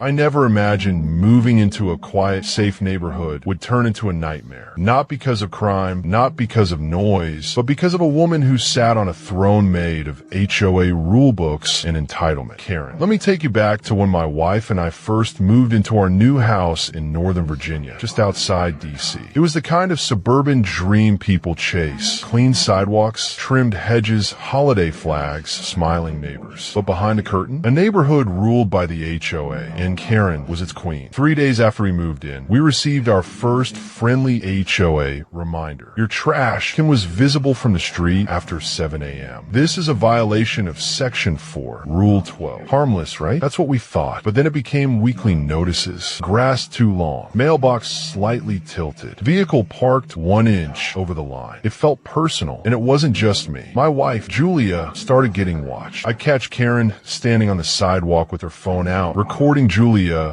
I never imagined moving into a quiet, safe neighborhood would turn into a nightmare. Not because of crime, not because of noise, but because of a woman who sat on a throne made of HOA rulebooks and entitlement. Karen. Let me take you back to when my wife and I first moved into our new house in Northern Virginia, just outside DC. It was the kind of suburban dream people chase. Clean sidewalks, trimmed hedges, holiday flags, smiling neighbors. But behind the curtain, a neighborhood ruled by the HOA, and Karen was its queen. 3 days after we moved in, we received our first friendly HOA reminder. Your trash was visible from the street after 7 a.m. This is a violation of Section 4, Rule 12. Harmless, right? That's what we thought. But then it became weekly notices. Grass too long. Mailbox slightly tilted. Vehicle parked 1 inch over the line. It felt personal, and it wasn't just me. My wife, Julia, started getting watched. I catch Karen standing on the sidewalk with her phone out, recording Julia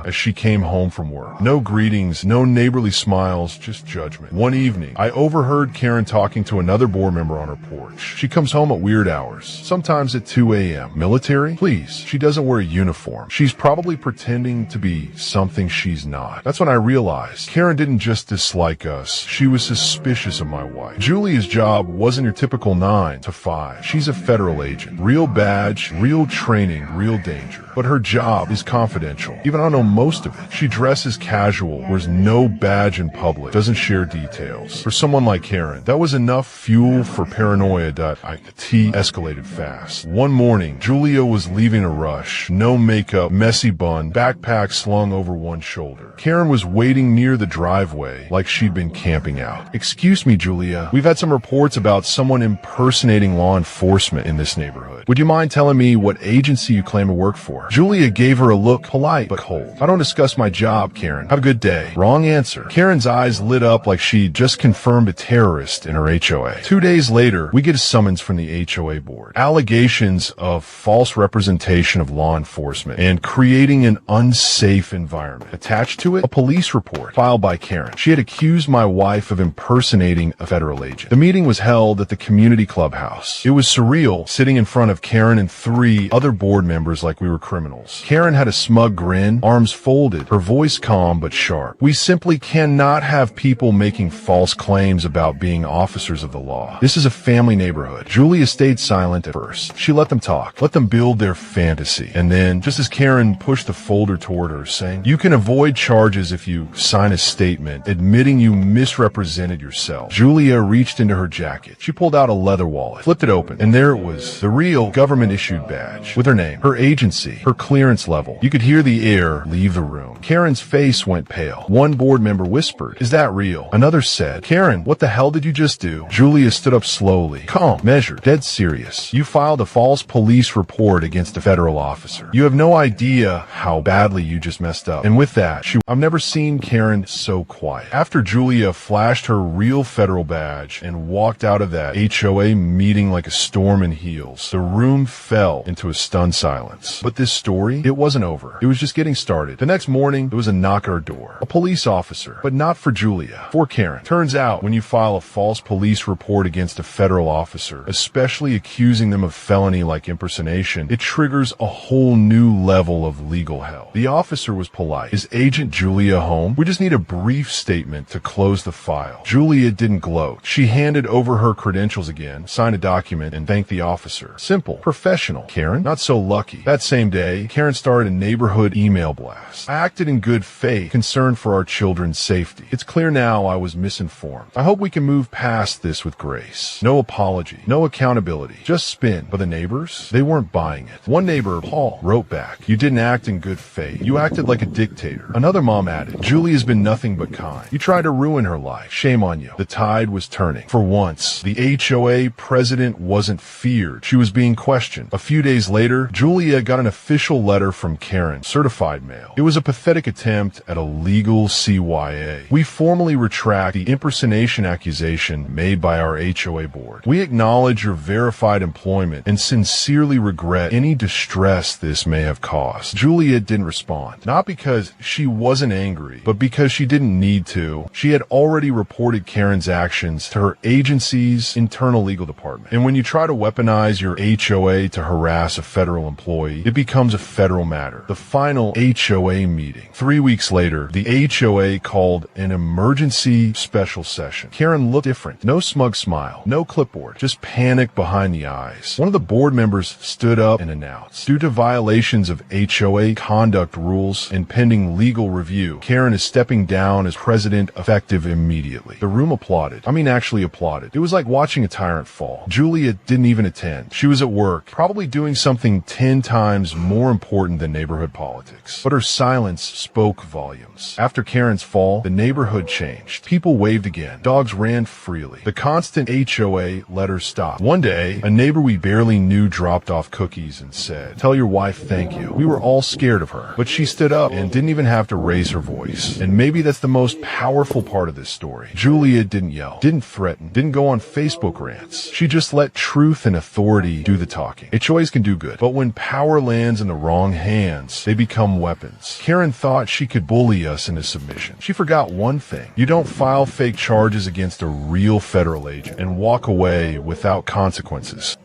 as she came home from work. No greetings, no neighborly smiles, just judgment. One evening, I overheard Karen talking to another board member on her porch. She comes home at weird hours, sometimes at 2 a.m. Military? Please, she doesn't wear a uniform. She's probably pretending to be something she's not. That's when I realized Karen didn't just dislike us, she was suspicious of my wife. Julia's job wasn't your typical 9 to 5. She's a federal agent. Real badge, real training, real danger. But her job is confidential. Even I don't know most of it. She dresses casual, wears no badge in public, doesn't share details. For someone like Karen, that was enough fuel for paranoia that T escalated fast. One morning, Julia was leaving a rush. No makeup, messy bun, backpack slung over one shoulder. Karen was waiting near the driveway like she'd been camping out. Excuse me, Julia. We've had some reports about someone impersonating law enforcement in this neighborhood. Would you mind telling me what agency you claim to work for? Julia gave her a look, polite but cold. I don't discuss my job, Karen. Have a good day. Wrong answer. Karen's eyes lit up like she just confirmed a terrorist in her HOA. 2 days later, we get a summons from the HOA board. Allegations of false representation of law enforcement and creating an unsafe environment. Attached to it, a police report filed by Karen. She had accused my wife of impersonating a federal agent. The meeting was held at the community clubhouse. It was surreal, sitting in front of Karen and 3 other board members like we were criminals. Karen had a smug grin, arms folded, her voice calm but sharp. We simply cannot have people making false claims about being officers of the law. This is a family neighborhood. Julia stayed silent at first. She let them talk, let them build their fantasy. And then, just as Karen pushed the folder toward her, saying, "You can avoid charges if you sign a statement admitting you misrepresented yourself," Julia reached into her jacket. She pulled out a leather wallet, flipped it open, and there it was, the real government-issued badge, with her name, her agency, her clearance level. You could hear the air leave the room. Karen's face went pale. One board member whispered, "Is that real?" Another said, "Karen, what the hell did you just do?" Julia stood up slowly, calm, measured, dead serious. "You filed a false police report against a federal officer. You have no idea how badly you just messed up." And with that, I've never seen Karen so quiet. After Julia flashed her real federal badge and walked out of that HOA meeting like a storm in heels, the room fell into a stunned silence. But this story, it wasn't over. It was just getting started. The next morning, there was a knock at our door. A police officer, but not for Julia, for Karen. Turns out, when you file a false police report against a federal officer, especially accusing them of felony like impersonation, it triggers a whole new level of legal hell. The officer was polite. "Is Agent Julia home? We just need a brief statement to close the file." Julia didn't gloat. She handed over her credentials again, signed a document, and thanked the officer. Simple. Professional. Karen, not so lucky. That same day, Karen started a neighborhood email blast. "I acted in good faith, concerned for our children's safety. It's clear now I was misinformed. I hope we can move past this with grace. No apology, no accountability, just spin." But the neighbors, they weren't buying it. One neighbor, Paul, wrote back, "You didn't act in good faith. You acted like a dictator." Another mom added, "Julia's been nothing but kind. You tried to ruin her life. Shame on you." The tide was turning. For once, the HOA president wasn't feared. She was being questioned. A few days later, Julia got an official letter from Karen, certified mail. It was a pathetic attempt at a legal CYA. "We formally retract the impersonation accusation made by our HOA board. We acknowledge your verified employment and sincerely regret any distress this may have caused." Julia didn't respond, not because she wasn't angry, but because she didn't need to. She had already reported Karen's actions to her agency's internal legal department. And when you try to weaponize your HOA to harass a federal employee, it becomes a federal matter. The final final HOA meeting. 3 weeks later, the HOA called an emergency special session. Karen looked different. No smug smile, no clipboard, just panic behind the eyes. One of the board members stood up and announced, due to violations of HOA conduct rules and pending legal review, Karen is stepping down as president effective immediately. The room applauded. Actually applauded. It was like watching a tyrant fall. Julia didn't even attend. She was at work, probably doing something 10 times more important than neighborhood politics. But her silence spoke volumes. After Karen's fall, the neighborhood changed. People waved again. Dogs ran freely. The constant HOA let her stop. One day, a neighbor we barely knew dropped off cookies and said, "Tell your wife thank you." We were all scared of her, but she stood up and didn't even have to raise her voice. And maybe that's the most powerful part of this story. Julia didn't yell, didn't threaten, didn't go on Facebook rants. She just let truth and authority do the talking. HOAs can do good, but when power lands in the wrong hands, they become weapons. Karen thought she could bully us into submission. She forgot one thing. You don't file fake charges against a real federal agent and walk away without consequences.